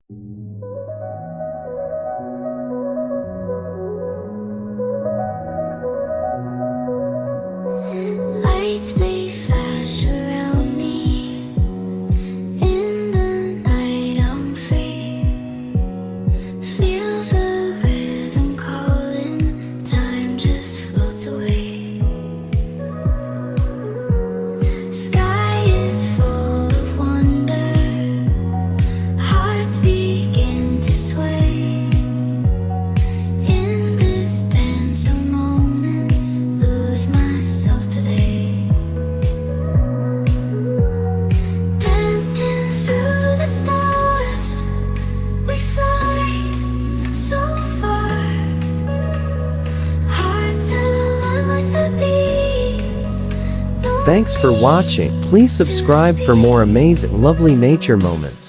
Lights they flash around me. In the night I'm free. Feel the rhythm calling. Time just floats away. Sky is full of wonder. Hearts begin to sway. In this dance of moments, lose myself today. Dancing through the stars, we fly so far. Hearts align like the beat. Thanks for watching. Please subscribe for more amazing, lovely nature moments.